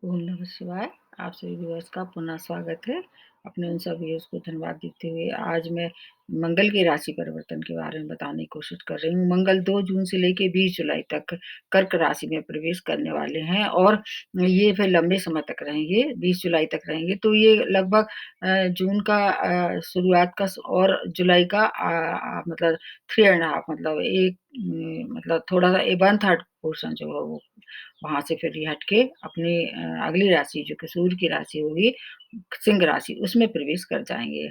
ओम नमः शिवाय। आप सभी व्यूअर्स का पुनः स्वागत है। अपने उन सब व्यूअर्स को धन्यवाद देते हुए आज मैं मंगल की राशि परिवर्तन के बारे में बताने की कोशिश कर रही हूँ। मंगल 2 जून से लेके 20 जुलाई तक कर्क राशि में प्रवेश करने वाले हैं और ये फिर लंबे समय तक रहेंगे, 20 जुलाई तक रहेंगे। तो ये लगभग जून का शुरुआत का और जुलाई का मतलब 3 एंड हाफ मतलब मतलब थोड़ा-सा 1/3 पोर्शन जो है वो वहाँ से फिर ये हट के अपनी अगली राशि जो कि सूर्य की राशि होगी, सिंह राशि, उसमें प्रवेश कर जाएँगे।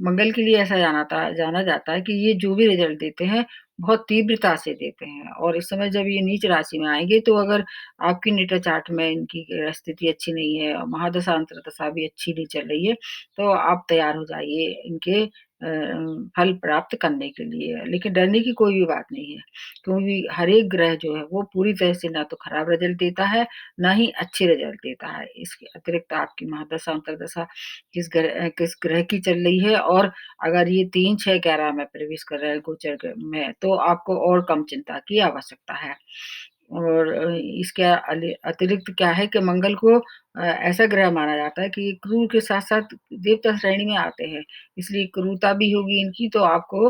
मंगल के लिए ऐसा जाना जाता है कि ये जो भी रिज़ल्ट देते हैं, बहुत तीव्रता से देते हैं और इस समय जब ये नीच राशि में आएँगे, तो अगर आपकी नेटा चार्ट में इनकी स्थिति अच्छी नहीं है और महादशा अंतर्दशा भी अच्छी नहीं चल रही है, तो आप तैयार हो जाइए इनके फल प्राप्त करने के लिए। लेकिन डरने की कोई भी बात नहीं है। क्योंकि हर एक ग्रह जो है वो पूरी तरह से ना तो खराब रिज़ल्ट देता है, ना ही अच्छे रिज़ल्ट देता है। इसके अतिरिक्त आपकी महादशा, अंतर्दशा किस ग्रह की चल रही है और अगर ये 3, 6, 11 में प्रवेश कर रहा है गोचर में तो आपको और कम चिंता की आवश्यकता है। और इसके अतिरिक्त क्या है कि मंगल को ऐसा ग्रह माना जाता है कि ये क्रूर के साथ-साथ देवता श्रेणी में आते हैं। इसलिए क्रूरता भी होगी इनकी तो आपको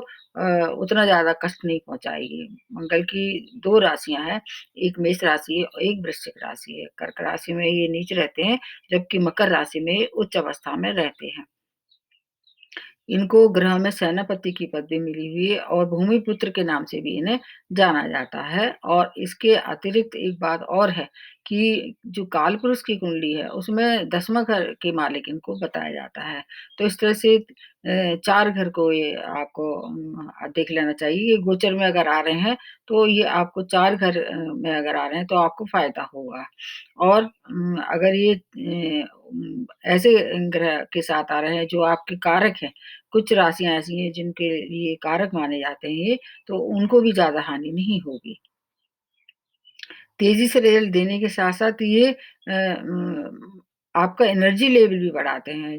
उतना ज़्यादा कष्ट नहीं पहुँचाएगी। मंगल की 2 राशियाँ हैं, एक मेष राशि है और एक वृश्चिक राशि है। कर्क राशि में ये नीच रहते हैं, जबकि मकर राशि में उच्च अवस्था में रहते हैं। इनको ग्रह में सेनापति की पदवी मिली हुई है और भूमिपुत्र के नाम से भी इन्हें जाना जाता है और इसके अतिरिक्त एक बात और है कि जो कालपुरुष की कुंडली है उसमें 10वां घर के मालिक इनको बताया जाता है। तो इस तरह से 4 घर को ये आपको देख लेना चाहिए। ये गोचर में अगर आ रहे हैं तो ये आपको 4 घर में अगर आ रहे हैं तो आपको फ़ायदा होगा। और अगर ये ऐसे ग्रह के साथ आ रहे हैं जो आपके कारक हैं, कुछ राशियाँ ऐसी हैं जिनके लिए कारक माने जाते हैं ये, तो उनको भी ज़्यादा हानि नहीं होगी। तेज़ी से रिज़ल्ट देने के साथ-साथ ये आपका एनर्जी लेवल भी बढ़ाते हैं,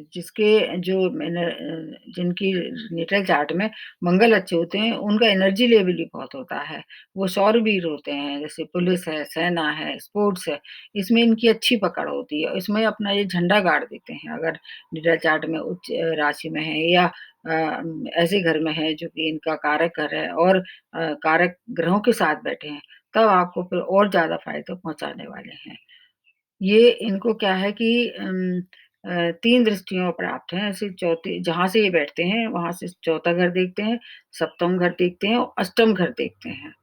जिनकी नेटल चार्ट में मंगल अच्छे होते हैं, उनका एनर्जी लेवल भी बहुत होता है। वो शौरवीर होते हैं, जैसे पुलिस है, सेना है, स्पोर्ट्स है, इसमें इनकी अच्छी पकड़ होती है। इसमें अपना ये झंडा गाड़ देते हैं, अगर नेटल चार्ट में उच्च राशि में है या ऐसे घर में है जो कि इनका कारक घर है और कारक ग्रहों के साथ बैठे हैं। तब आपको फिर और ज़्यादा फ़ायदा पहुँचाने वाले हैं। ये इनको क्या है कि 3 दृष्टियों प्राप्त हैं, ऐसे चौथी जहाँ से ये बैठते हैं, वहाँ से चौथा घर देखते हैं, सप्तम घर देखते हैं और अष्टम घर देखते हैं।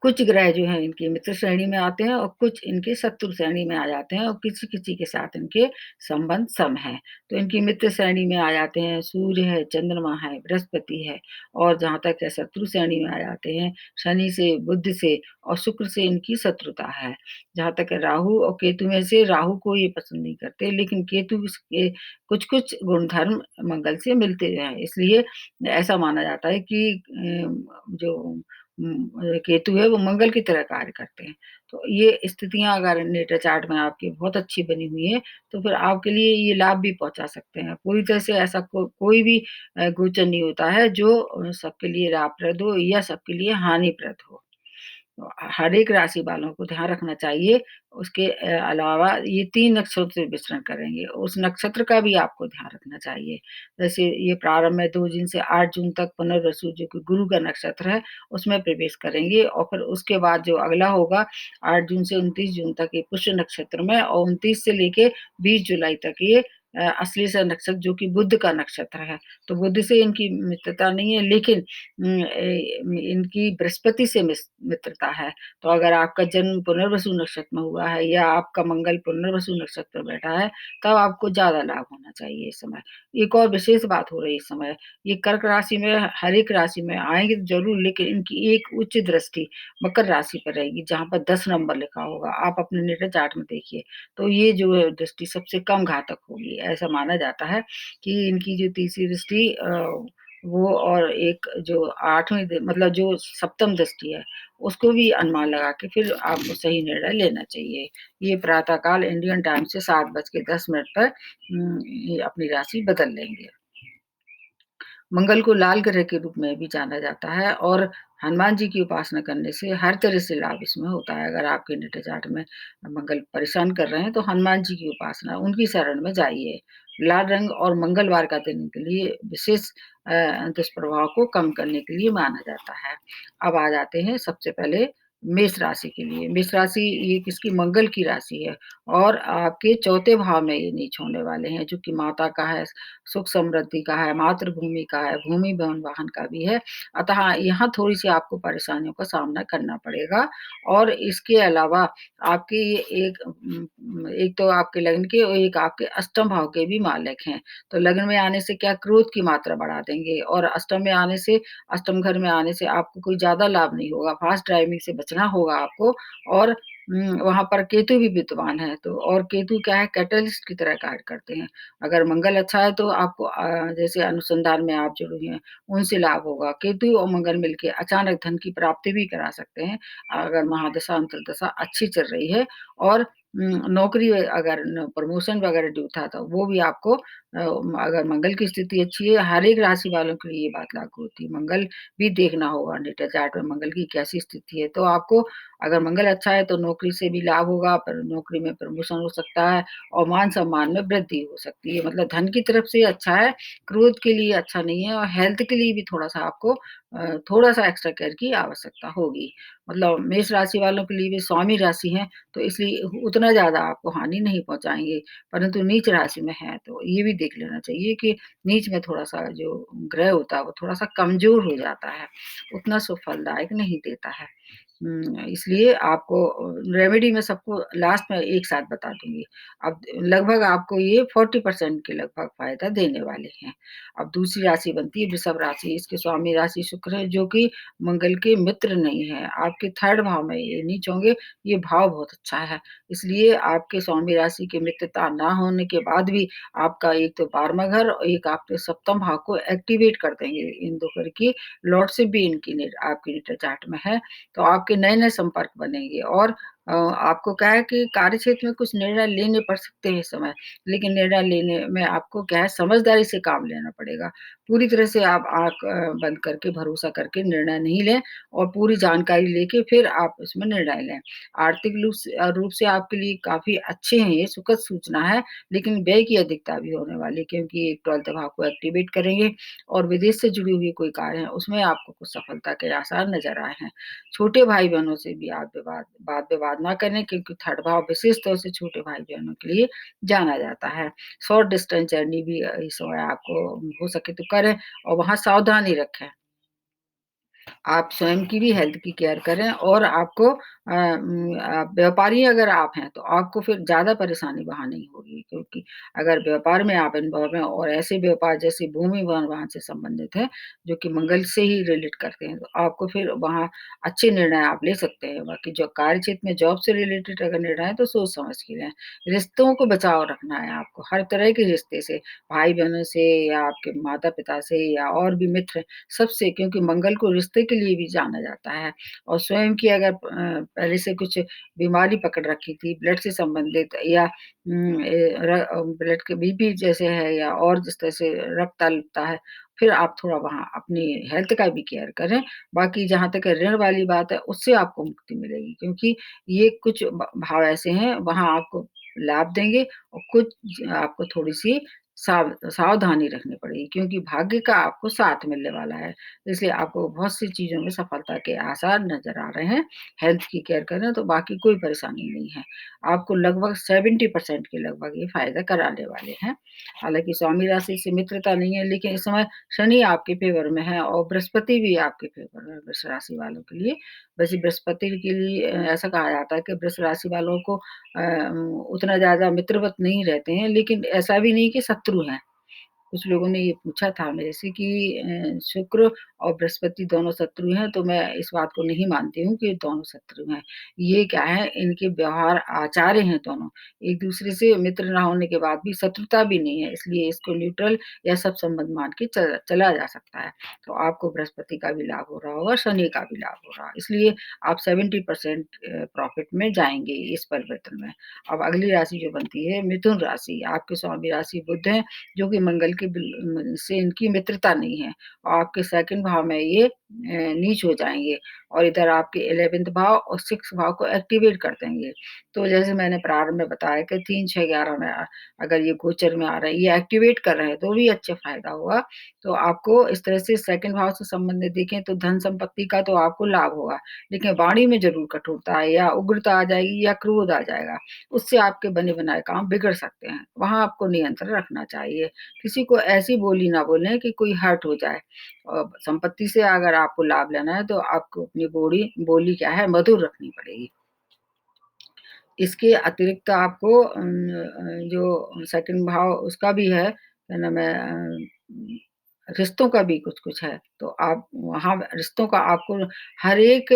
कुछ ग्रह जो हैं इनकी मित्र श्रेणी में आते हैं और कुछ इनके शत्रु श्रेणी में आ जाते हैं और किसी-किसी के साथ इनके संबंध सम हैं। तो इनकी मित्र श्रेणी में आ जाते हैं, सूर्य है, चंद्रमा है, बृहस्पति है और जहाँ तक है शत्रु श्रेणी में आ जाते हैं, शनि से, बुध से और शुक्र से इनकी शत्रुता है। जहाँ तक है राहु और केतु में से राहु को ये पसंद नहीं करते, लेकिन केतु के कुछ-कुछ गुणधर्म मंगल से मिलते हैं। इसलिए ऐसा माना जाता है कि जो केतु है वो मंगल की तरह कार्य करते हैं। तो ये स्थितियाँ अगर नेटा चार्ट में आपकी बहुत अच्छी बनी हुई है, तो फिर आपके लिए ये लाभ भी पहुँचा सकते हैं। पूरी तरह से ऐसा कोई भी गोचर नहीं होता है जो सबके लिए लाभप्रद हो या सबके लिए हानिप्रद हो। हर एक राशि वालों को ध्यान रखना चाहिए। उसके अलावा ये 3 नक्षत्र से विचरण करेंगे, उस नक्षत्र का भी आपको ध्यान रखना चाहिए। जैसे ये प्रारंभ में 2 जून से 8 जून तक पुनर्वसु जो कि गुरु का नक्षत्र है, उसमें प्रवेश करेंगे और फिर उसके बाद जो अगला होगा 8 जून से 29 जून तक ये पुष्य नक्षत्र में और 29 से लेके 20 जुलाई तक ये अश्लेषा नक्षत्र जो कि बुध का नक्षत्र है। तो बुध से इनकी मित्रता नहीं है लेकिन इनकी बृहस्पति से मित्रता है। तो अगर आपका जन्म पुनर्वसु नक्षत्र में हुआ है या आपका मंगल पुनर्वसु नक्षत्र में बैठा है, तब आपको ज़्यादा लाभ होना चाहिए इस समय। एक और विशेष बात हो रही है इस समय, ये कर्क राशि में हर एक राशि में आएँगे तो ज़रूर लेकिन इनकी एक उच्च दृष्टि मकर राशि पर रहेगी, जहाँ पर 10 नंबर लिखा होगा। आप अपने नेटा चार्ट में देखिए, तो ये जो है दृष्टि सबसे कम घातक होगी। ऐसा माना जाता है कि इनकी जो तीसरी दृष्टि वो और एक जो 8वीं मतलब जो सप्तम दृष्टि है, उसको भी अनुमान लगा के फिर आपको सही निर्णय लेना चाहिए। ये प्रातः काल इंडियन टाइम से 7 बज के 10 मिनट पर ये अपनी राशि बदल लेंगे। मंगल को लाल ग्रह के रूप में भी जाना जाता है और हनुमान जी की उपासना करने से हर तरह से लाभ इसमें होता है। अगर आपके नित्य जातक में मंगल परेशान कर रहे हैं, तो हनुमान जी की उपासना, उनकी शरण में जाइए। लाल रंग और मंगलवार का दिन के लिए विशेष दुष्प्रभाव को कम करने के लिए माना जाता है। अब आ जाते हैं सबसे पहले मेष राशि के लिए। मेष राशि ये किसकी, मंगल की राशि है और आपके चौथे भाव में ये नीच होने वाले हैं, जो कि माता का है, सुख समृद्धि का है, मातृभूमि का है, भूमि भवन वाहन का भी है। अतः यहाँ थोड़ी-सी आपको परेशानियों का सामना करना पड़ेगा और इसके अलावा आपके ये एक तो आपके लग्न के और एक आपके अष्टम भाव के भी मालिक हैं। तो लग्न में आने से क्या क्रोध की मात्रा बढ़ा देंगे और अष्टम में आने से, अष्टम घर में आने से आपको कोई ज़्यादा लाभ नहीं होगा। फ़ास्ट ड्राइविंग से बचना होगा आपको और वहाँ पर केतु भी विद्यमान है, तो और केतु क्या है, कैटलिस्ट की तरह कार्य करते हैं। अगर मंगल अच्छा है तो आपको जैसे अनुसंधान में आप जुड़ी हैं, उनसे लाभ होगा। केतु और मंगल मिलके अचानक धन की प्राप्ति भी करा सकते हैं, अगर महादशा अंतर्दशा अच्छी चल रही है और नौकरी अगर न प्रमोशन वगैरह जो था तो वो भी आपको अगर मंगल की स्थिति अच्छी है, हर एक राशि वालों के लिए ये बात लागू होती है। मंगल भी देखना होगा नेटल चार्ट में मंगल की कैसी स्थिति है। तो आपको अगर मंगल अच्छा है तो नौकरी से भी लाभ होगा, पर नौकरी में प्रमोशन हो सकता है और मान-सम्मान में वृद्धि हो सकती है। मतलब धन की तरफ से अच्छा है, क्रोध के लिए अच्छा नहीं है और हेल्थ के लिए भी थोड़ा-सा आपको थोड़ा-सा एक्स्ट्रा केयर की आवश्यकता होगी। मतलब मेष राशि वालों के लिए भी स्वामी राशि है, तो इसलिए उतना ज़्यादा आपको हानि नहीं पहुँचाएँगे, परंतु नीच राशि में है, तो ये भी देख लेना चाहिए कि नीच में थोड़ा-सा जो ग्रह होता है, वो थोड़ा-सा कमज़ोर हो जाता है, उतना शुभ फलदायक नहीं देता है। इसलिए आपको रेमेडी मैं सबको लास्ट में एक साथ बता दूँगी। अब लगभग आपको ये 40% के लगभग फ़ायदा देने वाले हैं। अब दूसरी राशि बनती है वृषभ राशि, इसके स्वामी राशि शुक्र है, जो कि मंगल के मित्र नहीं है। आपके 3rd भाव में ये नीच होंगे, ये भाव बहुत अच्छा है। इसलिए आपके स्वामी राशि की मित्रता ना होने के बाद भी आपका एक तो 12वाँ घर और एक आपके 7म भाव को एक्टिवेट कर देंगे। इन 2 घर की लॉर्डशिप भी इनकी आपके नेटल चार्ट में है। तो आपके नए-नए संपर्क बनेंगे और आपको क्या है कि कार्यक्षेत्र में कुछ निर्णय लेने पड़ सकते हैं इस समय, लेकिन निर्णय लेने में आपको क्या है, समझदारी से काम लेना पड़ेगा। पूरी तरह से आप आँख बंद करके, भरोसा करके निर्णय नहीं लें और पूरी जानकारी लेके फिर आप इसमें निर्णय लें। आर्थिक रूप से आपके लिए काफ़ी अच्छे हैं ये, सुखद सूचना है, लेकिन व्यय की अधिकता भी होने वाली है क्योंकि 12th भाव को एक्टिवेट करेंगे और विदेश से जुड़ी हुई कोई कार्य है, उसमें आपको कुछ सफलता के आसार नज़र आए हैं। छोटे भाई-बहनों से भी आप वाद-विवाद ना करें क्योंकि 3rd भाव विशेष तौर से छोटे भाई-बहनों के लिए जाना जाता है। शॉर्ट डिस्टेंस जर्नी भी इस समय आपको हो सके तो करें और वहाँ सावधानी रखें। आप स्वयं की भी हेल्थ की केयर करें और आपको व्यापारी अगर आप हैं, तो आपको फिर ज़्यादा परेशानी वहाँ नहीं होगी क्योंकि अगर व्यापार में आप इन्वॉल्व हैं और ऐसे व्यापार जैसे भूमि वाहन से संबंधित है, जो कि मंगल से ही रिलेट करते हैं, तो आपको फिर वहाँ अच्छे निर्णय आप ले सकते हैं। बाकी जो कार्यक्षेत्र में जॉब से रिलेटेड अगर निर्णय है, तो सोच समझ के लें। रिश्तों को बचाव रखना है आपको, हर तरह के रिश्ते से, भाई-बहनों से या आपके माता-पिता से या और भी मित्र सबसे, क्योंकि मंगल को रिश्ते के लिए भी जाना जाता है और स्वयं की अगर पहले से कुछ बीमारी पकड़ रखी थी ब्लड से संबंधित या ब्लड के बीपी जैसे है या और जिस तरह से रक्त-अल्पता है, फिर आप थोड़ा वहाँ अपनी हेल्थ का भी केयर करें। बाकी जहाँ तक ऋण वाली बात है, उससे आपको मुक्ति मिलेगी क्योंकि ये कुछ भाव ऐसे हैं, वहाँ आपको लाभ देंगे और कुछ आपको थोड़ी-सी सावधानी रखनी पड़ेगी क्योंकि भाग्य का आपको साथ मिलने वाला है। इसलिए आपको बहुत सी चीज़ों में सफलता के आसार नज़र आ रहे हैं। हेल्थ की केयर करें तो बाकी कोई परेशानी नहीं है। आपको लगभग 70% के लगभग ये फ़ायदा कराने वाले हैं। हालाँकि स्वामी राशि से मित्रता नहीं है, लेकिन इस समय शनि आपके फ़ेवर में है और बृहस्पति भी आपके फ़ेवर में है वृष राशि वालों के लिए। वैसे बृहस्पति के लिए ऐसा कहा जाता है कि वृष राशि वालों को उतना ज़्यादा मित्रवत नहीं रहते हैं, लेकिन ऐसा भी नहीं कि शत्रु हैं। कुछ लोगों ने ये पूछा था मेरे से कि शुक्र और बृहस्पति दोनों शत्रु हैं, तो मैं इस बात को नहीं मानती हूँ कि दोनों शत्रु हैं। ये क्या है, इनके व्यवहार आचार्य हैं दोनों। एक-दूसरे से मित्र ना होने के बाद भी शत्रुता भी नहीं है, इसलिए इसको न्यूट्रल या सत्संबंध मान के चला जा सकता है। तो आपको बृहस्पति का भी लाभ हो रहा होगा, शनि का भी लाभ हो रहा है। इसलिए आप 70% प्रॉफ़िट में जाएँगे इस परिवर्तन में। अब अगली राशि जो बनती है मिथुन राशि, आपके स्वामी राशि बुध हैं, जो कि मंगल के आपके से इनकी मित्रता नहीं है और आपके 2nd भाव में ये नीच हो जाएँगे और इधर आपके 11th भाव और 6th भाव को एक्टिवेट कर देंगे। तो जैसे मैंने प्रारंभ में बताया कि 3, 6, 11 में अगर ये गोचर में आ रहे हैं, ये एक्टिवेट कर रहे हैं तो भी अच्छा फ़ायदा होगा। तो आपको इस तरह से 2nd भाव से संबंधित देखें तो धन संपत्ति का तो आपको लाभ होगा, लेकिन वाणी में ज़रूर कठोरता है या उग्रता आ जाएगी या क्रोध आ जाएगा। उससे आपके बने-बनाए काम बिगड़ सकते हैं। वहाँ आपको नियंत्रण रखना चाहिए। किसी को ऐसी बोली ना बोलें कि कोई हर्ट हो जाए। संपत्ति से अगर आपको लाभ लेना है तो आपको अपनी बोली क्या है मधुर रखनी पड़ेगी। इसके अतिरिक्त आपको जो 2nd भाव उसका भी है, क्या नाम है रिश्तों का भी कुछ-कुछ है। तो आप वहाँ रिश्तों का आपको हर एक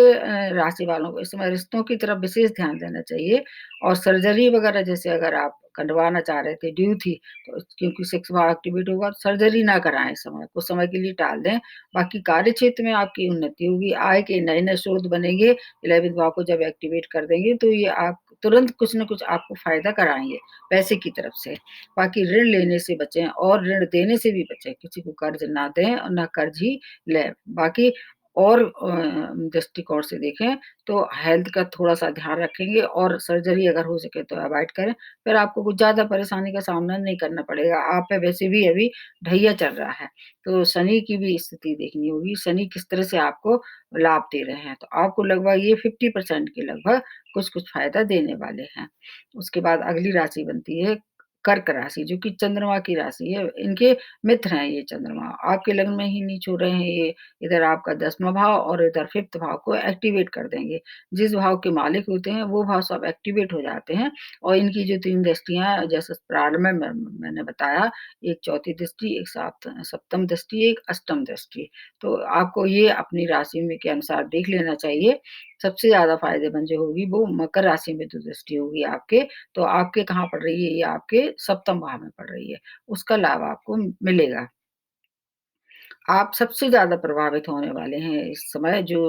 राशि वालों को इस समय रिश्तों की तरफ विशेष ध्यान देना चाहिए और सर्जरी वगैरह जैसे अगर आप करवाना चाह रहे थे, ड्यू थी, तो क्योंकि 6 भाव एक्टिवेट होगा, तो सर्जरी ना कराएँ इस समय, कुछ समय के लिए टाल दें। बाकी कार्यक्षेत्र में आपकी उन्नति होगी, आय के नए-नए स्रोत बनेंगे, 11th भाव को जब एक्टिवेट कर देंगे, तो ये आप तुरंत कुछ न कुछ आपको फ़ायदा कराएँगे, पैसे की तरफ से। बाकी ऋण लेने से बचें और ऋण देने से भी बचें, किसी को कर्ज़ ना दें और ना कर्ज़ ही लें। बाकी और दृष्टिकोण से देखें तो हेल्थ का थोड़ा-सा ध्यान रखेंगे और सर्जरी अगर हो सके तो अवॉइड करें, फिर आपको कुछ ज़्यादा परेशानी का सामना नहीं करना पड़ेगा। आप पे वैसे भी अभी ढैया चल रहा है, तो शनि की भी स्थिति देखनी होगी, शनि किस तरह से आपको लाभ दे रहे हैं। तो आपको लगभग ये 50% के लगभग कुछ-कुछ फ़ायदा देने वाले हैं। उसके बाद अगली राशि बनती है कर्क राशि, जो कि चंद्रमा की राशि है। इनके मित्र हैं ये चंद्रमा, आपके लग्न में ही नीच हो रहे हैं ये, इधर आपका 10वाँ भाव और इधर 5th भाव को एक्टिवेट कर देंगे। जिस भाव के मालिक होते हैं, वो भाव सब एक्टिवेट हो जाते हैं और इनकी जो 3 दृष्टियाँ जैसे प्रारंभ में मैंने बताया, एक चौथी दृष्टि, एक सप्तम दृष्टि, एक अष्टम दृष्टि। तो आपको ये अपनी राशि में के अनुसार देख लेना चाहिए। सबसे ज़्यादा फ़ायदेमंद जो होगी वो मकर राशि में जो दृष्टि होगी आपके, तो आपके कहाँ पड़ रही है? ये आपके सप्तम भाव में पड़ रही है, उसका लाभ आपको मिलेगा। आप सबसे ज़्यादा प्रभावित होने वाले हैं इस समय जो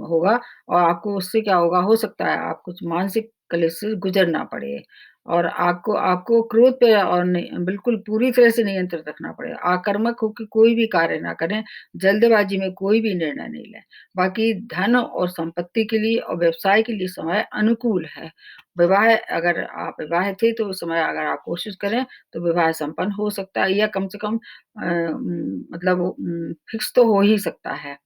होगा और आपको उससे क्या होगा, हो सकता है आप कुछ मानसिक क्लेश से गुज़रना पड़े और आपको आपको क्रोध पे और बिल्कुल पूरी तरह से नियंत्रण रखना पड़ेगा। आक्रामक होके कोई भी कार्य ना करें, जल्दबाज़ी में कोई भी निर्णय नहीं लें। बाकी धन और संपत्ति के लिए और व्यवसाय के लिए समय अनुकूल है। विवाह अगर आप विवाहित थे तो उस समय अगर आप कोशिश करें, तो विवाह संपन्न हो सकता है या कम से कम मतलब फिक्स तो हो ही सकता है।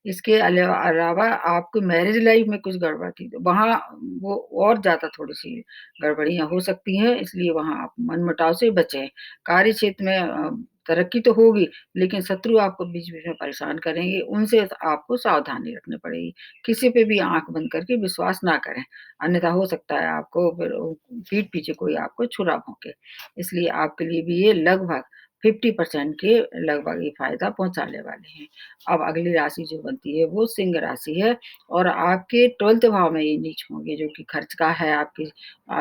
इसके अलावा आपको मैरिज लाइफ में कुछ गड़बड़ थी, तो वहाँ वो और ज़्यादा थोड़ी-सी गड़बड़ियाँ हो सकती हैं, इसलिए वहाँ आप मनमुटाव से बचें। कार्य क्षेत्र में तरक्की तो होगी, लेकिन शत्रु आपको बीच-बीच में परेशान करेंगे, उनसे आपको सावधानी रखनी पड़ेगी। किसी पे भी आँख बंद करके विश्वास ना करें, अन्यथा हो सकता है आपको फिर पीठ पीछे कोई आपको छुरा भोंके। इसलिए आपके लिए भी ये लगभग 50% के लगभग ये फ़ायदा पहुँचाने वाले हैं। अब अगली राशि जो बनती है वो सिंह राशि है और आपके 12th भाव में ये नीच होंगे जो कि खर्च का है, आपकी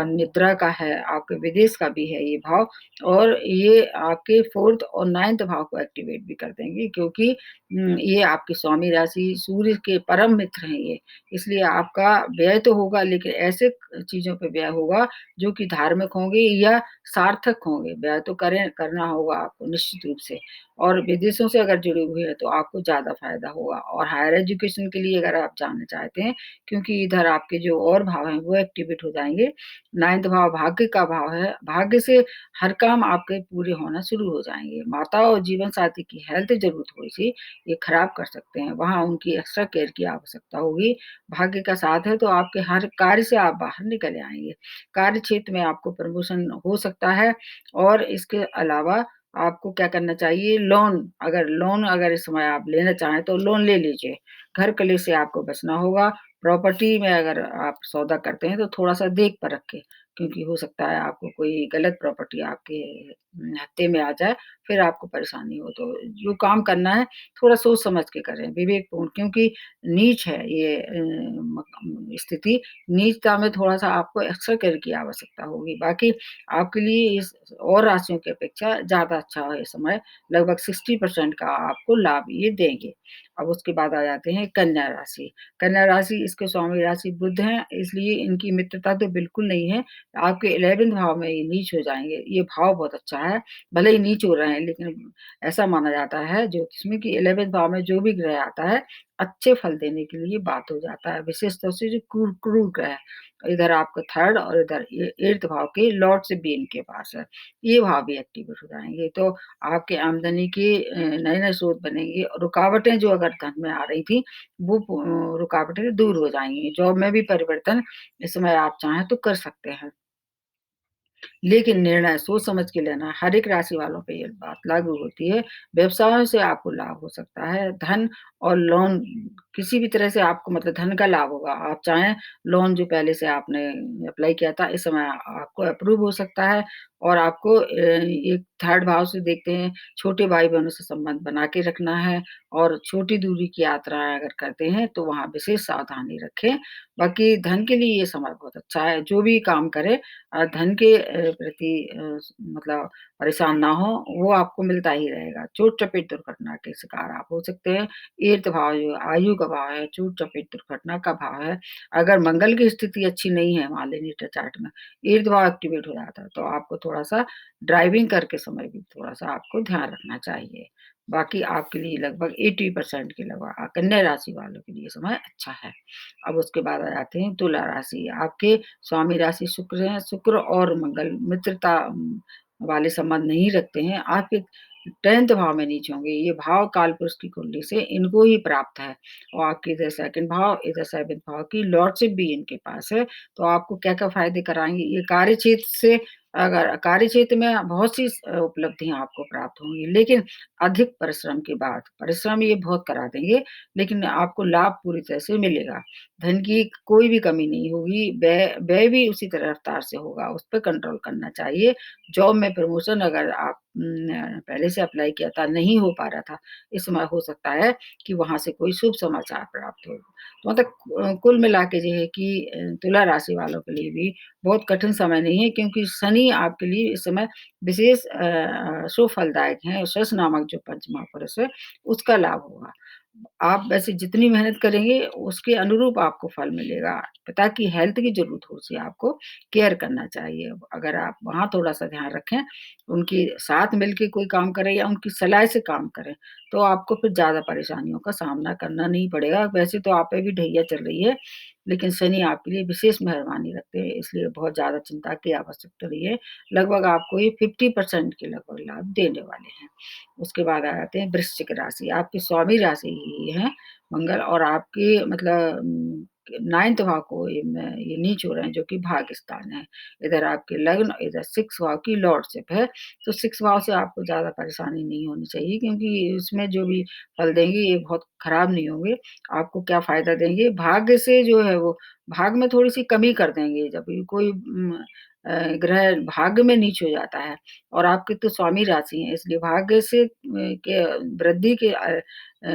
निद्रा का है, आपके विदेश का भी है ये भाव और ये आपके 4th और 9th भाव को एक्टिवेट भी कर देंगे क्योंकि ये आपकी स्वामी राशि सूर्य के परम मित्र हैं ये। इसलिए आपका व्यय तो होगा लेकिन ऐसे चीज़ों पे व्यय होगा जो कि धार्मिक होंगे या सार्थक होंगे। व्यय तो करना होगा आपको निश्चित रूप से। और विदेशों से अगर जुड़े हुए हैं तो आपको ज़्यादा फ़ायदा होगा और हायर एजुकेशन के लिए अगर आप जाना चाहते हैं क्योंकि इधर आपके जो और भाव हैं वो एक्टिवेट हो जाएँगे। 9th भाव भाग्य का भाव है, भाग्य से हर काम आपके पूरे होना शुरू हो जाएँगे। माता और जीवन साथी की हेल्थ ज़रूर थोड़ी-सी ये खराब कर सकते हैं, वहाँ उनकी एक्स्ट्रा केयर की आवश्यकता होगी। भाग्य का साथ है तो आपके हर कार्य से आप बाहर निकल आएँगे। कार्य क्षेत्र में आपको प्रमोशन हो सकता है और इसके अलावा आपको क्या करना चाहिए लोन अगर इस समय आप लेना चाहें तो लोन ले लीजिए। घर कलेश से आपको बचना होगा। प्रॉपर्टी में अगर आप सौदा करते हैं तो थोड़ा-सा देख परख के क्योंकि हो सकता है आपको कोई गलत प्रॉपर्टी आपके हत्थे में आ जाए, फिर आपको परेशानी हो। तो जो काम करना है थोड़ा सोच समझ के करें, विवेकपूर्ण क्योंकि नीच है ये स्थिति, नीचता में थोड़ा-सा आपको एक्स्ट्रा केयर की आवश्यकता होगी। बाकी आपके लिए इस और राशियों की अपेक्षा ज़्यादा अच्छा है इस समय, लगभग 60% का आपको लाभ ये देंगे। अब उसके बाद आ जाते हैं कन्या राशि। कन्या राशि इसके स्वामी राशि बुध हैं, इसलिए इनकी मित्रता तो बिल्कुल नहीं है। आपके 11th भाव में ये नीच हो जाएँगे, ये भाव बहुत अच्छा है, भले ही नीच हो रहे हैं लेकिन ऐसा माना जाता है ज्योतिष में कि 11th भाव में जो भी ग्रह आता है, अच्छे फल देने के लिए बात हो जाता है। विशेष तौर से जो क्रूर ग्रह है, इधर आपका 3rd और इधर ये 8th भाव के लॉर्ड से भी इनके पास है। ये भाव भी एक्टिवेट हो जाएँगे, तो आपके आमदनी के नए-नए स्रोत बनेंगे और रुकावटें जो अगर धन में आ रही थी, वो रुकावटें दूर हो जाएँगी। जॉब में भी परिवर्तन इस समय आप चाहें तो कर सकते हैं। लेकिन निर्णय सोच समझ के लेना, हर एक राशि वालों पे ये बात लागू होती है। व्यवसायों से आपको लाभ हो सकता है, धन और लोन किसी भी तरह से आपको मतलब धन का लाभ होगा। आप चाहें लोन जो पहले से आपने अप्लाई किया था, इस समय आपको अप्रूव हो सकता है और आपको एक 3rd भाव से देखते हैं, छोटे भाई-बहनों से संबंध बना के रखना है और छोटी दूरी की यात्राएँ अगर करते हैं, तो वहाँ विशेष सावधानी रखें। बाकी धन के लिए ये समय बहुत अच्छा है, जो भी काम करें धन के प्रति मतलब परेशान ना हो, वो आपको मिलता ही रहेगा। चोट-चपेट दुर्घटना के शिकार आप हो सकते हैं। 8th भाव जो आयु का भाव है, चोट-चपेट दुर्घटना का भाव है। अगर मंगल की स्थिति अच्छी नहीं है मान लीजिए नेटल चार्ट में, 8th भाव एक्टिवेट हो जाता है, तो आपको थोड़ा-सा ड्राइविंग करके समय भी थोड़ा-सा आपको ध्यान रखना चाहिए। बाकी आपके लिए लगभग 80% के लगभग कन्या राशि वालों के लिए समय अच्छा है। अब उसके बाद आ जाते हैं तुला राशि। आपके स्वामी राशि शुक्र हैं, शुक्र और मंगल मित्रता वाले संबंध नहीं रखते हैं, आपके 10th भाव में नीच होंगे। ये भाव कालपुरुष की कुंडली से इनको ही प्राप्त है और आपके इधर 2nd भाव, इधर 7th भाव की लॉर्डशिप भी इनके पास है, तो आपको क्या-क्या फ़ायदे कराएँगे? ये कार्यक्षेत्र से अगर कार्यक्षेत्र में बहुत सी उपलब्धियाँ आपको प्राप्त होंगी, लेकिन अधिक परिश्रम के बाद। परिश्रम ये बहुत करा देंगे, लेकिन आपको लाभ पूरी तरह से मिलेगा। धन की कोई भी कमी नहीं होगी, व्यय व्यय भी उसी तरह रफ्तार से होगा, उस पे कंट्रोल करना चाहिए। जॉब में प्रमोशन अगर आप पहले से अप्लाई किया था, नहीं हो पा रहा था, इस समय हो सकता है कि वहाँ से कोई शुभ समाचार प्राप्त हो। तो मतलब कुल मिला के जो है कि तुला राशि वालों के लिए भी बहुत कठिन समय नहीं है क्योंकि शनि आपके लिए इस समय विशेष शुभ फलदायक हैं। शश नामक जो पंच महापुरुष है, उसका लाभ होगा। आप वैसे जितनी मेहनत करेंगे, उसके अनुरूप आपको फल मिलेगा। पिता की हेल्थ की ज़रूरत हो उससे आपको केयर करना चाहिए। अगर आप वहाँ थोड़ा-सा ध्यान रखें, उनके साथ मिल के कोई काम करें या उनकी सलाह से काम करें, तो आपको फिर ज़्यादा परेशानियों का सामना करना नहीं पड़ेगा। वैसे तो आप पे भी ढैया चल रही है, लेकिन शनि आपके लिए विशेष मेहरबानी रखते हैं, इसलिए बहुत ज़्यादा चिंता की आवश्यकता नहीं है। लगभग आपको ये 50% के लगभग लाभ देने वाले हैं। उसके बाद आ जाते हैं वृश्चिक राशि, आपकी स्वामी राशि ही है मंगल और आपके मतलब 9th भाव को ये नीच हो रहे हैं जो कि भाग्य स्थान है। इधर आपके लग्न, इधर 6th भाव की लॉर्डशिप है, तो 6th भाव से आपको ज़्यादा परेशानी नहीं होनी चाहिए क्योंकि इसमें जो भी फल देंगे ये बहुत खराब नहीं होंगे। आपको क्या फ़ायदा देंगे, भाग्य से जो है वो भाग्य में थोड़ी-सी कमी कर देंगे जब भी कोई ग्रह भाग्य में नीच हो जाता है और आपकी तो स्वामी राशि है इसलिए भाग्य से के वृद्धि के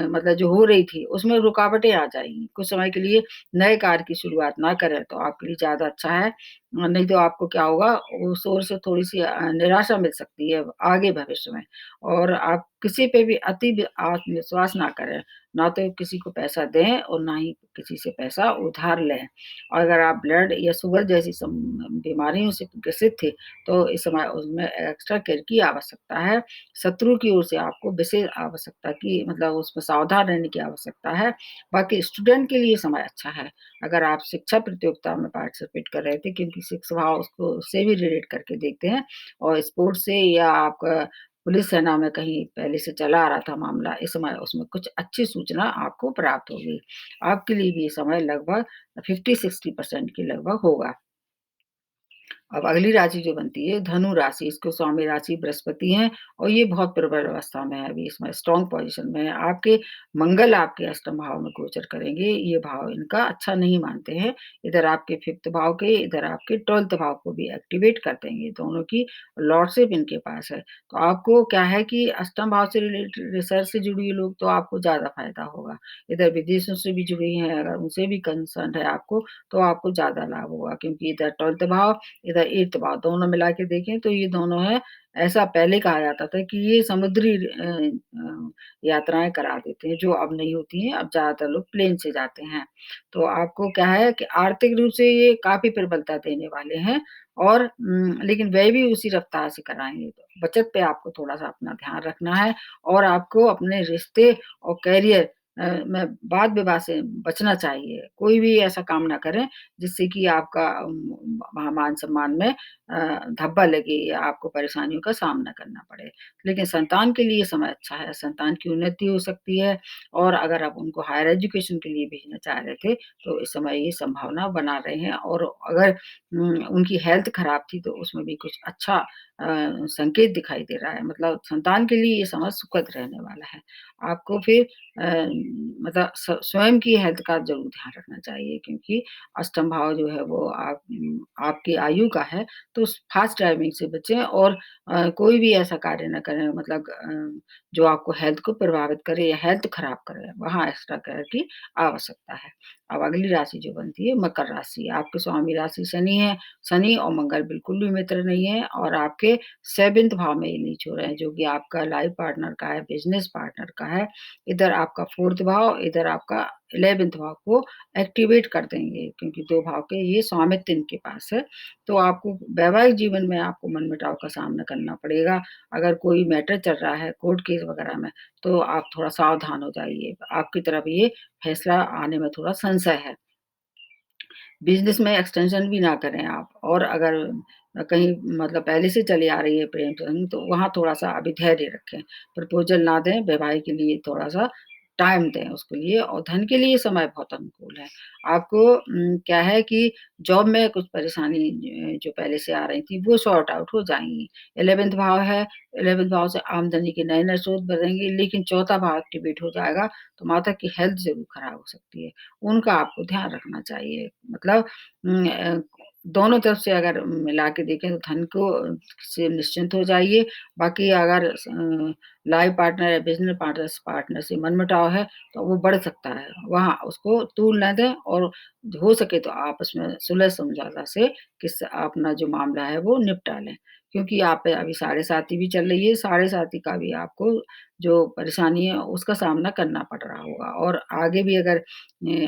मतलब जो हो रही थी उसमें रुकावटें आ जाएँगी। कुछ समय के लिए नए कार्य की शुरुआत ना करें तो आपके लिए ज़्यादा अच्छा है। नहीं तो आपको क्या होगा उस ओर से थोड़ी-सी निराशा मिल सकती है आगे भविष्य में और आप किसी पे भी आत्मविश्वास ना करें। ना तो किसी को पैसा दें और ना ही किसी से पैसा उधार लें। और अगर आप ब्लड या शुगर जैसी बीमारियों से ग्रसित थे, तो इस समय उसमें एक्स्ट्रा केयर की आवश्यकता है। शत्रु की ओर से आपको विशेष आवश्यकता की मतलब उसमें सावधान रहने की आवश्यकता है। बाकी स्टूडेंट के लिए समय अच्छा है। अगर आप शिक्षा प्रतियोगिता में पार्टिसिपेट कर रहे थे क्योंकि 6 भाव उसको उससे भी रिलेट करके देखते हैं और स्पोर्ट्स से या आपका पुलिस सेना में कहीं पहले से चला आ रहा था मामला, इस समय उसमें कुछ अच्छी सूचना आपको प्राप्त होगी। आपके लिए भी ये समय लगभग 50-60% के लगभग होगा। अब अगली राशि जो बनती है धनु राशि, इसको स्वामी राशि बृहस्पति हैं और ये बहुत प्रबल अवस्था में है अभी इसमें स्ट्रॉन्ग पोज़ीशन में है। आपके मंगल आपके अष्टम भाव में गोचर करेंगे, ये भाव इनका अच्छा नहीं मानते हैं। इधर आपके 5th भाव के, इधर आपके 12th भाव को भी एक्टिवेट कर देंगे, दोनों की लॉर्डशिप इनके पास है। तो आपको क्या है कि अष्टम भाव से रिलेटेड रिसर्च से जुड़ी हुई लोग तो आपको ज़्यादा फ़ायदा होगा। इधर विदेशों से भी जुड़ी हैं, अगर उनसे भी कंसर्न है आपको, तो आपको ज़्यादा लाभ होगा क्योंकि इधर 12th भाव, इधर इधर 8th भाव दोनों मिला के देखें तो ये दोनों हैं, ऐसा पहले कहा जाता था कि ये समुद्री यात्राएँ करा देते हैं, जो अब नहीं होती हैं, अब ज़्यादातर लोग प्लेन से जाते हैं। तो आपको क्या है कि आर्थिक रूप से ये काफ़ी प्रबलता देने वाले हैं और लेकिन व्यय भी उसी रफ्तार से कराएँगे। तो बचत पे आपको थोड़ा-सा अपना ध्यान रखना है और आपको अपने रिश्ते और करियर में वाद-विवाद से बचना चाहिए। कोई भी ऐसा काम ना करें जिससे कि आपका वहाँ मान-सम्मान में धब्बा लगे या आपको परेशानियों का सामना करना पड़े। लेकिन संतान के लिए समय अच्छा है, संतान की उन्नति हो सकती है और अगर आप उनको हायर एजुकेशन के लिए भेजना चाह रहे थे, तो इस समय ये संभावना बना रहे हैं और अगर उनकी हेल्थ खराब थी तो उसमें भी कुछ अच्छा संकेत दिखाई दे रहा है। मतलब संतान के लिए ये समय सुखद रहने वाला है। आपको फिर मतलब स्वयं की हेल्थ का ज़रूर ध्यान रखना चाहिए क्योंकि अष्टम भाव जो है वो आपकी आयु का है, तो फ़ास्ट ड्राइविंग से बचें और कोई भी ऐसा कार्य ना करें मतलब जो आपको हेल्थ को प्रभावित करे या हेल्थ खराब करे, वहाँ एक्स्ट्रा केयर की आवश्यकता है। अब अगली राशि जो बनती है मकर राशि, आपके स्वामी राशि शनि है, शनि और मंगल बिल्कुल भी मित्र नहीं है और आपके 7th भाव में ये नीच हो रहे हैं, जो कि आपका लाइफ पार्टनर का है, बिज़नेस पार्टनर का है। इधर आपका 4th भाव, इधर आपका 11th भाव को एक्टिवेट कर देंगे क्योंकि 2 भाव के ये स्वामित्व इनके पास है। तो आपको वैवाहिक जीवन में आपको मनमुटाव का सामना करना पड़ेगा। अगर कोई मैटर चल रहा है कोर्ट केस वगैरह में, तो आप थोड़ा सावधान हो जाइए। आपकी तरफ ये फैसला आने में थोड़ा संशय है। बिज़नेस में एक्सटेंशन भी ना करें आप और अगर कहीं मतलब पहले से चली आ रही है प्रेम संबंध तो वहाँ थोड़ा-सा अभी धैर्य रखें। प्रपोज़ल ना दें, वैवाहिक के लिए थोड़ा-सा टाइम दें उसके लिए और धन के लिए समय बहुत अनुकूल है। आपको क्या है कि जॉब में कुछ परेशानी जो पहले से आ रही थी वो सॉर्ट आउट हो जाएँगी। 11th भाव है, 11th भाव से आमदनी के नए-नए स्रोत बढ़ेंगे लेकिन चौथा भाव एक्टिवेट हो जाएगा, तो माता की हेल्थ ज़रूर खराब हो सकती है। उनका आपको ध्यान रखना चाहिए। मतलब दोनों तरफ से अगर मिला के देखें तो धन को से निश्चिंत हो जाइए। बाकी अगर लाइफ पार्टनर या बिज़नेस पार्टनर से मनमुटाव है, तो वो बढ़ सकता है। वहाँ उसको तूल ना दें और हो सके तो आपस में सुलह-समझौता से अपना जो मामला है वो निपटा लें। क्योंकि आप पे अभी साढ़े साती भी चल रही है, साढ़े साती का भी आपको जो परेशानी है उसका सामना करना पड़ रहा होगा और आगे भी अगर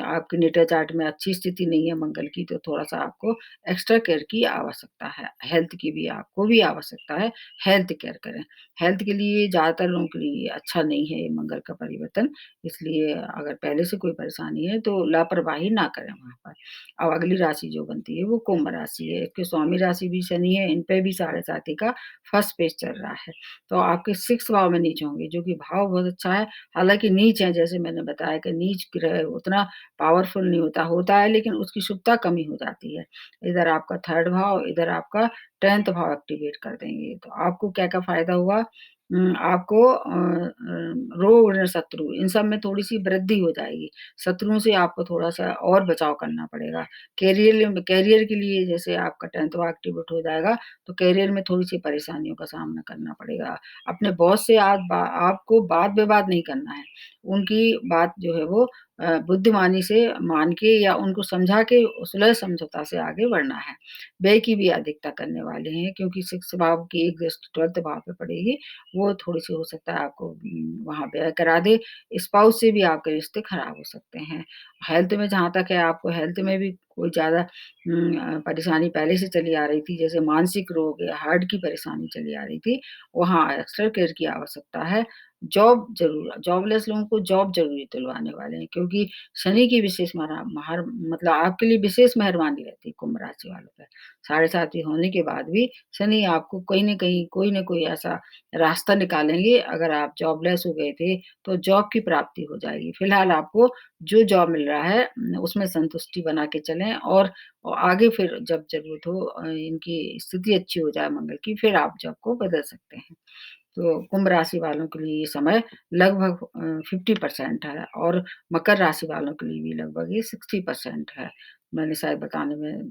आपकी नेटल चार्ट में अच्छी स्थिति नहीं है मंगल की तो थोड़ा-सा आपको एक्स्ट्रा केयर की आवश्यकता है। हेल्थ की भी आपको भी आवश्यकता है, हेल्थ केयर करें। हेल्थ के लिए ज़्यादातर लोगों के लिए अच्छा नहीं है ये मंगल का परिवर्तन, इसलिए अगर पहले से कोई परेशानी है तो लापरवाही ना करें वहाँ पर। अब अगली राशि जो बनती है वो कुंभ राशि है, इसके स्वामी राशि भी शनि है, इन पे भी साढ़े साती का फर्स्ट पेज चल रहा है। तो आपके 6th भाव में नीच होंगे, जो कि भाव बहुत अच्छा है, हालाँकि नीच है जैसे मैंने बताया कि नीच ग्रह उतना पावरफुल नहीं होता, होता है लेकिन उसकी शुभता कमी हो जाती है। इधर आपका 3rd भाव, इधर आपका 10th भाव एक्टिवेट कर देंगे। तो आपको क्या-क्या फ़ायदा हुआ? आपको रोग ऋण शत्रु इन सब में थोड़ी-सी वृद्धि हो जाएगी। शत्रुओं से आपको थोड़ा-सा और बचाव करना पड़ेगा। करियर के लिए जैसे आपका 10th भाव एक्टिवेट हो जाएगा, तो करियर में थोड़ी-सी परेशानियों का सामना करना पड़ेगा। अपने बॉस से आपको वाद-विवाद नहीं करना है। उनकी बात जो है वो बुद्धिमानी से मान के या उनको समझा के सुलह-समझौता से आगे बढ़ना है। व्यय की भी अधिकता करने वाले हैं क्योंकि 6th भाव की एक दृष्टि 12th भाव पे पड़ेगी, वो थोड़ी-सी हो सकता है आपको वहाँ व्यय करा दे। स्पाउस से भी आपके रिश्ते खराब हो सकते हैं। हेल्थ में जहाँ तक है आपको हेल्थ में भी कोई ज़्यादा परेशानी पहले से चली आ रही थी, जैसे मानसिक रोग या हार्ट की परेशानी चली आ रही थी, वहाँ एक्स्ट्रा केयर की आवश्यकता है। जॉबलेस लोगों को जॉब ज़रूरी दिलवाने वाले हैं क्योंकि शनि की विशेष मरा महर मतलब आपके लिए विशेष मेहरबानी रहती है कुंभ राशि वालों पे। साढ़े साती होने के बाद भी शनि आपको कहीं न कहीं, कोई न कोई ऐसा रास्ता निकालेंगे, अगर आप जॉबलेस हो गए थे, तो जॉब की प्राप्ति हो जाएगी। फिलहाल आपको जो जॉब मिल रहा है उसमें संतुष्टि बना के चलें और आगे फिर जब ज़रूरत हो इनकी स्थिति अच्छी हो जाए मंगल की, फिर आप जॉब को बदल सकते हैं। तो कुंभ राशि वालों के लिए ये समय लगभग 50% है और मकर राशि वालों के लिए भी लगभग ये 60% है। मैंने शायद बताने में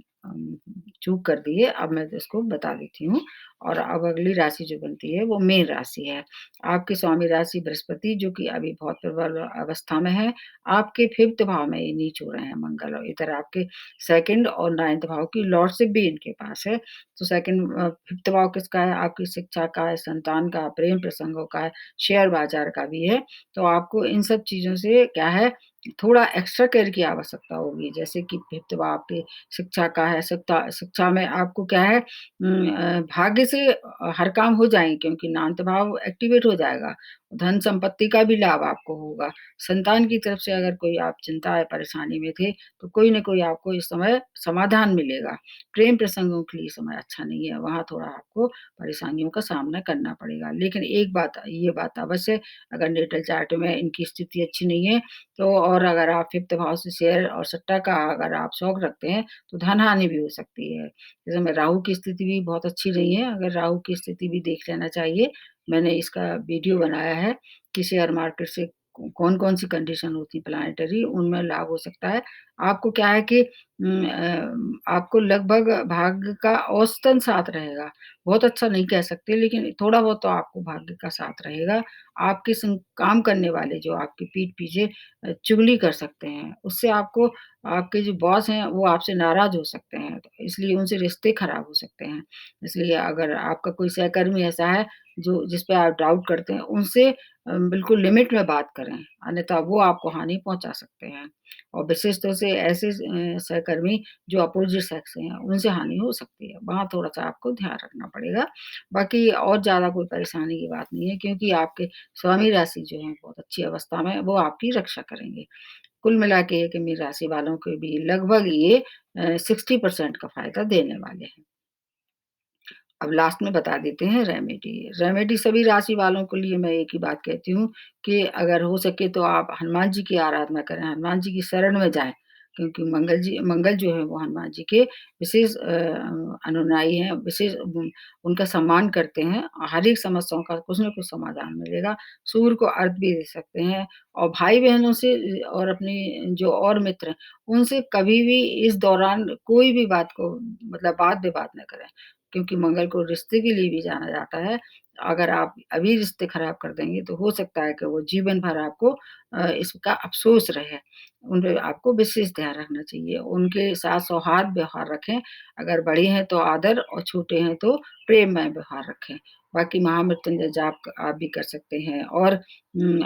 चूक कर दी है, अब मैं इसको बता देती हूँ। और अब अगली राशि जो बनती है वो मीन राशि है। आपकी स्वामी राशि बृहस्पति जो कि अभी बहुत प्रबल अवस्था में है, आपके 5th भाव में ये नीच हो रहे हैं मंगल, और इधर आपके 2nd और 9th भाव की लॉर्डशिप भी इनके पास है। तो 5th भाव किसका है? आपकी शिक्षा का है, संतान का, प्रेम प्रसंगों का है, शेयर बाज़ार का भी है। तो आपको इन सब चीज़ों से क्या है, थोड़ा एक्स्ट्रा केयर की आवश्यकता होगी। जैसे कि 5th भाव आपकी शिक्षा का है, शिक्षा में आपको क्या है, भाग्य से हर काम हो जाएँगे, क्योंकि 9th भाव एक्टिवेट हो जाएगा। धन संपत्ति का भी लाभ आपको होगा। संतान की तरफ से अगर कोई आप चिंता या परेशानी में थे, तो कोई न कोई आपको इस समय समाधान मिलेगा। प्रेम प्रसंगों के लिए समय अच्छा नहीं है, वहाँ थोड़ा आपको परेशानियों का सामना करना पड़ेगा। लेकिन एक बात, ये बात अवश्य, अगर नेटल चार्ट में इनकी स्थिति अच्छी नहीं है, तो और अगर आप 5th भाव से शेयर और सट्टा का अगर आप शौक रखते हैं, तो धन हानि भी हो सकती है। इस समय राहु की स्थिति भी बहुत अच्छी नहीं है, अगर राहु की स्थिति भी देख लेना चाहिए। मैंने इसका वीडियो बनाया है कि शेयर मार्केट से कौन-कौन सी कंडीशन होती है प्लैनेटरी, उनमें लाभ हो सकता है। आपको क्या है कि आपको लगभग भाग्य का औसतन साथ रहेगा। बहुत अच्छा नहीं कह सकते, लेकिन थोड़ा बहुत तो आपको भाग्य का साथ रहेगा। आपके संग काम करने वाले जो आपकी पीठ पीछे चुगली कर सकते हैं, उससे आपको, आपके जो बॉस हैं वो आपसे नाराज़ हो सकते हैं, तो इसलिए उनसे रिश्ते खराब हो सकते हैं। इसलिए अगर आपका कोई सहकर्मी ऐसा है जो जिस पे आप डाउट करते हैं, उनसे बिल्कुल लिमिट में बात करें, अन्यथा वो आपको हानि पहुँचा सकते हैं। और विशेष तौर से ऐसे सहकर्मी जो अपोज़िट सेक्स से हैं, उनसे हानि हो सकती है, वहाँ थोड़ा-सा आपको ध्यान रखना पड़ेगा। बाकी और ज़्यादा कोई परेशानी की बात नहीं है, क्योंकि आपके स्वामी राशि जो है बहुत अच्छी अवस्था में है, वो आपकी रक्षा करेंगे। कुल मिला के ये कि मीन राशि वालों को भी लगभग ये 60% का फ़ायदा देने वाले हैं। अब लास्ट में बता देते हैं रेमेडी। रेमेडी सभी राशि वालों के लिए मैं एक ही बात कहती हूँ कि अगर हो सके तो आप हनुमान जी की आराधना करें, हनुमान जी की शरण में जाएँ, क्योंकि मंगल जो है वो हनुमान जी के विशेष अनुयायी हैं, विशेष उनका सम्मान करते हैं। हर एक समस्याओं का कुछ न कुछ समाधान मिलेगा। सूर्य को अर्घ भी दे सकते हैं, और भाई-बहनों से और अपने जो और मित्र हैं, उनसे कभी भी इस दौरान कोई भी बात को मतलब वाद-विवाद ना करें। क्योंकि मंगल को रिश्ते के लिए भी जाना जाता है। अगर आप अभी रिश्ते खराब कर देंगे, तो हो सकता है कि वो जीवन भर आपको इसका अफ़सोस रहे। उन पे आपको विशेष ध्यान रखना चाहिए। उनके साथ सौहार्द व्यवहार रखें। अगर बड़े हैं तो आदर, और छोटे हैं तो प्रेममय व्यवहार रखें। बाकी महामृत्युंजय जाप आप भी कर सकते हैं, और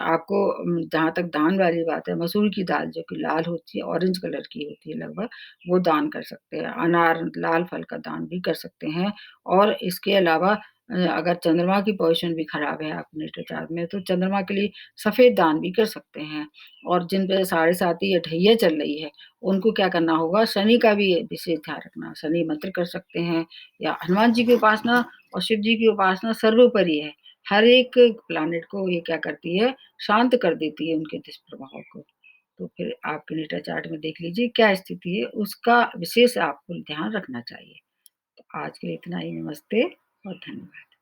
आपको जहाँ तक दान वाली बात है, मसूर की दाल जो कि लाल होती है, ऑरेंज कलर की होती है लगभग, वो दान कर सकते हैं। अनार, लाल फल का दान भी कर सकते हैं, और इसके अलावा अगर चंद्रमा की पोज़ीशन भी खराब है आपके नेटल चार्ट में, तो चंद्रमा के लिए सफ़ेद दान भी कर सकते हैं। और जिन पे साढ़े साती या ढैया चल रही है, उनको क्या करना होगा, शनि का भी विशेष ध्यान रखना। शनि मंत्र कर सकते हैं, या हनुमान जी की उपासना और शिव जी की उपासना सर्वोपरि है। हर एक प्लैनेट को ये क्या करती है, शांत कर देती है उनके दुष्प्रभाव को। तो फिर आपके नेटल चार्ट में देख लीजिए क्या स्थिति है, उसका विशेष आपको ध्यान रखना चाहिए। तो आज के लिए इतना ही, नमस्ते और धन्यवाद।